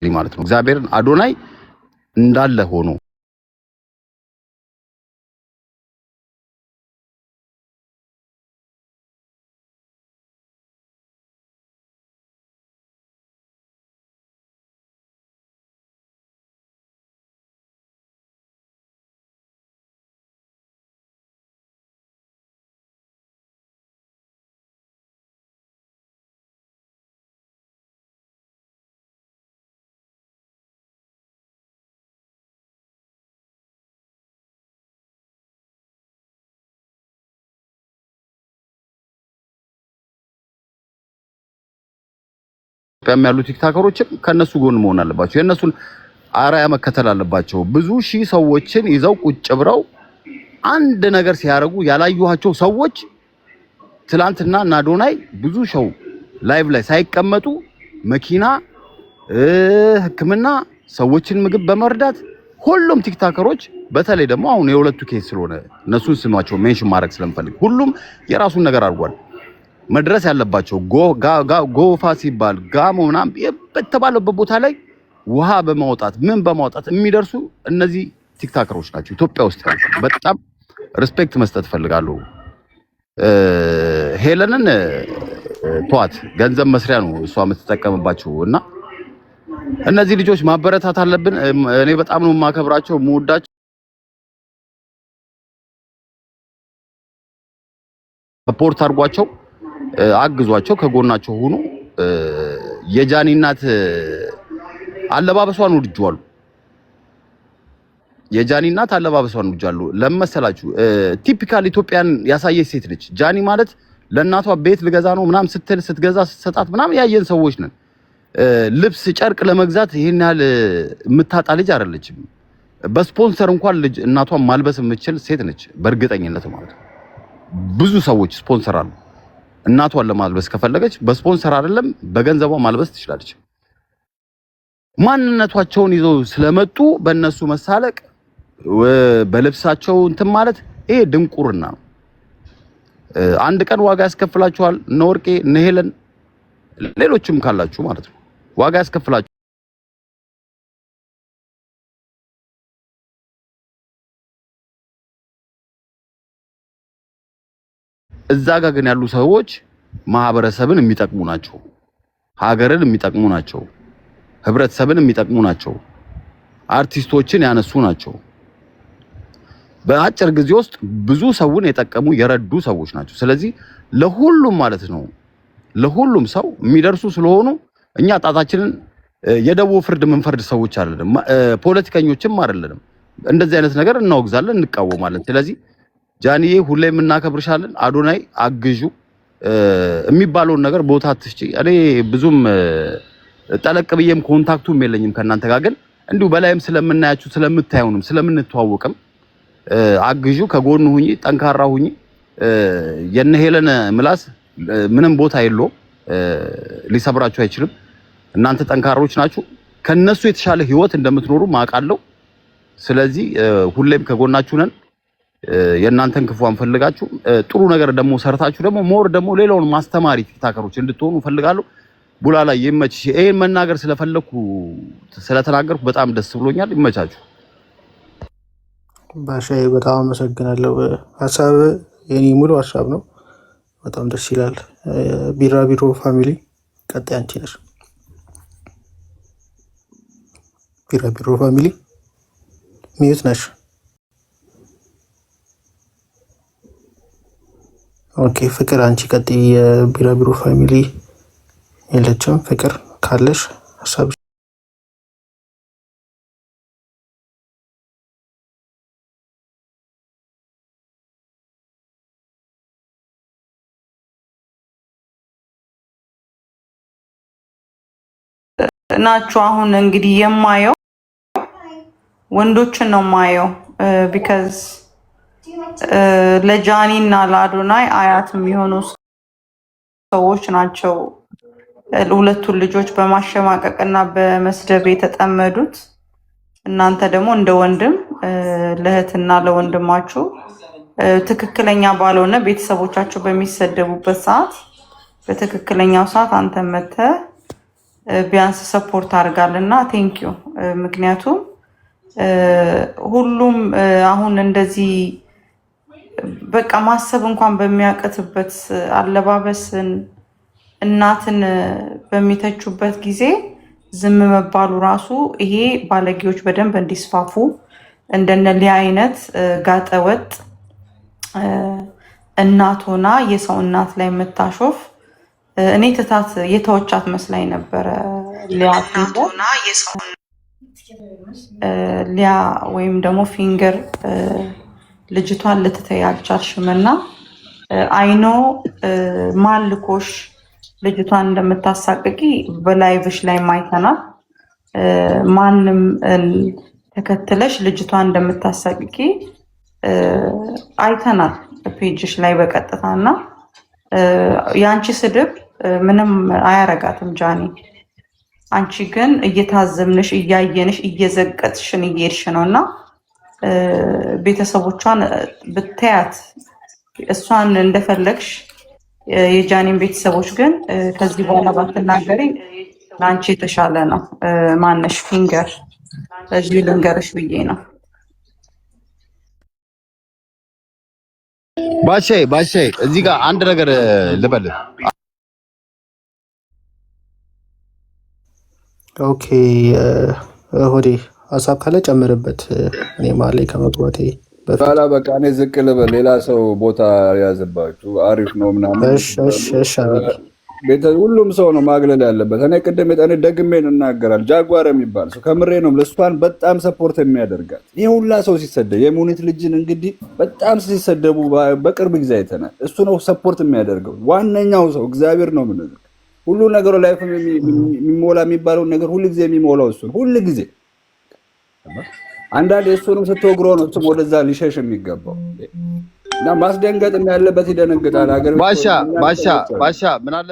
ማለት ነው። እግዚአብሔርን አዶናይ እንዳለ ሆኖ ያሉ ቲክታከሮችም ከነሱ ጎን መሆን አለባቸው። የነሱን አራያ መከተል አለባቸው። ብዙ ሺህ ሰዎችን ይዘው ቁጭ ብለው አንድ ነገር ሲያረጉ ያላዩዋቸው ሰዎች ትላንትና እና አዶናይ ብዙ ሸው ላይቭ ላይ ሳይቀመጡ መኪና ሕክምና ሰዎችን ምግብ በመርዳት ሁሉም ቲክታከሮች በተለይ ደግሞ አሁን የሁለቱ ኬስ ስለሆነ እነሱን ስማቸው ሜንሽን ማድረግ ስለምፈልግ ሁሉም የራሱን ነገር አድርጓል። መድረስ ያለባቸው ጎፋ ሲባል ጋሞ ምናምን በተባለበት ቦታ ላይ ውሃ በማውጣት ምን በማውጣት የሚደርሱ እነዚህ ቲክታከሮች ናቸው። ኢትዮጵያ ውስጥ በጣም ሪስፔክት መስጠት ፈልጋለሁ። ሄለንን ቷት ገንዘብ መስሪያ ነው እሷ የምትጠቀምባቸው እና እነዚህ ልጆች ማበረታት አለብን። እኔ በጣም ነው የማከብራቸው የምወዳቸው። ሰፖርት አድርጓቸው፣ አግዟቸው፣ ከጎናቸው ሆኖ የጃኒ እናት አለባበሷን ወድጄዋለሁ። የጃኒ እናት አለባበሷን ወድጃለሁ። ለመሰላችሁ ቲፒካል ኢትዮጵያን ያሳየች ሴት ነች። ጃኒ ማለት ለእናቷ ቤት ልገዛ ነው ምናምን ስትል ስትገዛ ስትሰጣት ምናምን ያየን ሰዎች ነን። ልብስ ጨርቅ ለመግዛት ይሄን ያህል የምታጣ ልጅ አይደለችም። በስፖንሰር እንኳን ልጅ እናቷን ማልበስ የምትችል ሴት ነች በእርግጠኝነት ማለት ነው። ብዙ ሰዎች ስፖንሰር አሉ። እናቷን ለማልበስ ከፈለገች በስፖንሰር አይደለም በገንዘቧ ማልበስ ትችላለች። ማንነቷቸውን ይዘው ስለመጡ በእነሱ መሳለቅ በልብሳቸው እንትን ማለት ይሄ ድንቁርና ነው። አንድ ቀን ዋጋ ያስከፍላችኋል። እነ ወርቄ እነ ሄለን ሌሎችም ካላችሁ ማለት ነው ዋጋ ያስከፍላችሁ። እዛ ጋር ግን ያሉ ሰዎች ማህበረሰብን የሚጠቅሙ ናቸው፣ ሀገርን የሚጠቅሙ ናቸው፣ ህብረተሰብን የሚጠቅሙ ናቸው፣ አርቲስቶችን ያነሱ ናቸው። በአጭር ጊዜ ውስጥ ብዙ ሰውን የጠቀሙ የረዱ ሰዎች ናቸው። ስለዚህ ለሁሉም ማለት ነው ለሁሉም ሰው የሚደርሱ ስለሆኑ እኛ ጣታችንን የደቡብ ፍርድ የምንፈርድ ሰዎች አይደለም፣ ፖለቲከኞችም አይደለም። እንደዚህ አይነት ነገር እናወግዛለን፣ እንቃወማለን። ስለዚህ ጃኒዬ ሁሌም እናከብርሻለን። አዶናይ አግዡ የሚባለውን ነገር ቦታ አትስጪ። እኔ ብዙም ጠለቅ ብዬም ኮንታክቱም የለኝም ከእናንተ ጋር፣ ግን እንዲሁ በላይም ስለምናያችሁ ስለምታዩንም ስለምንተዋወቅም አግዡ፣ ከጎኑ ሁኚ፣ ጠንካራ ሁኚ። የነ ሄለን ምላስ ምንም ቦታ የለውም፣ ሊሰብራችሁ አይችልም። እናንተ ጠንካሮች ናችሁ። ከነሱ የተሻለ ህይወት እንደምትኖሩ ማውቃለሁ። ስለዚህ ሁሌም ከጎናችሁ ነን። የእናንተን ክፉ አንፈልጋችሁ። ጥሩ ነገር ደግሞ ሰርታችሁ ደግሞ ሞር ደግሞ ሌላውን ማስተማሪ ቲክታከሮች እንድትሆኑ ፈልጋለሁ። ቡላ ላይ ይመችሽ። ይሄን መናገር ስለፈለኩ ስለተናገርኩ በጣም ደስ ብሎኛል። ይመቻችሁ። ባሻዬ በጣም አመሰግናለሁ። ሀሳብ የኔ ሙሉ ሀሳብ ነው። በጣም ደስ ይላል። ቢራቢሮ ፋሚሊ ቀጣይ አንቺ ነሽ። ቢራቢሮ ፋሚሊ ሚዩት ነሽ። ኦኬ ፍቅር አንቺ ቀጥይ። የቢራቢሮ ፋሚሊ የለችም። ፍቅር ካለሽ ሀሳብ ናቸው። አሁን እንግዲህ የማየው ወንዶችን ነው የማየው ቢካዝ ለጃኒ እና ለአዶናይ አያት የሚሆኑ ሰዎች ናቸው ሁለቱን ልጆች በማሸማቀቅ እና በመስደብ የተጠመዱት። እናንተ ደግሞ እንደ ወንድም ለእህትና ለወንድማችሁ ትክክለኛ ባልሆነ ቤተሰቦቻቸው በሚሰደቡበት ሰዓት በትክክለኛው ሰዓት አንተ መተህ ቢያንስ ሰፖርት አድርጋልና ቴንኪዩ። ምክንያቱም ሁሉም አሁን እንደዚህ በቃ ማሰብ እንኳን በሚያቅትበት አለባበስን እናትን በሚተቹበት ጊዜ ዝም መባሉ ራሱ ይሄ ባለጌዎች በደንብ እንዲስፋፉ እንደነ ሊያ አይነት ጋጠወጥ እናት ሆና የሰው እናት ላይ የምታሾፍ እኔ ትታት የተወቻት መስላኝ ነበረ። ሊያ ወይም ደግሞ ፊንገር ልጅቷን ልትተይ አልቻልሽምና አይኖ ማልኮሽ ልጅቷን እንደምታሳቅቂ በላይቭሽ ላይ ማይተናል። ማንም ተከትለሽ ልጅቷን እንደምታሳቅቂ አይተናል ፔጅሽ ላይ በቀጥታና ያንቺ ስድብ ምንም አያረጋትም ጃኒ። አንቺ ግን እየታዘብንሽ እያየንሽ እየዘቀጥሽን እየሄድሽ ነውና ቤተሰቦቿን ብታያት እሷን እንደፈለግሽ የጃኒን ቤተሰቦች ግን ከዚህ በኋላ ባትናገሪ ለአንቺ የተሻለ ነው። ማነሽ ፊንገር በዚህ ልንገርሽ ብዬ ነው። ባሻ እዚህ ጋር አንድ ነገር ልበል። ኦኬ ሆዴ ሀሳብ ካለ ጨምርበት። እኔ ማለ ከመግባቴ በኋላ በቃ እኔ ዝቅ ልበል፣ ሌላ ሰው ቦታ ያዝባችሁ። አሪፍ ነው ምናምን። ሁሉም ሰው ነው ማግለል ያለበት። እኔ ቅድም እኔ ደግሜ እናገራል። ጃጓር የሚባል ሰው ከምሬ ነው ለእሷን በጣም ሰፖርት የሚያደርጋት ይህ ሁላ ሰው ሲሰደብ የሙኒት ልጅን እንግዲህ በጣም ሲሰደቡ በቅርብ ጊዜ አይተናል። እሱ ነው ሰፖርት የሚያደርገው ዋነኛው ሰው እግዚአብሔር ነው። ምን ሁሉ ነገሩ ላይፍ የሚሞላ የሚባለውን ነገር ሁሉ ጊዜ የሚሞላው እሱ ሁሉ ጊዜ። አንዳንዴ እሱንም ስትወግሮ ነው እሱም ወደዛ ሊሸሽ የሚገባው እና ማስደንገጥ ያለበት ይደነግጣል። ሀገር ባሻ ምን አለ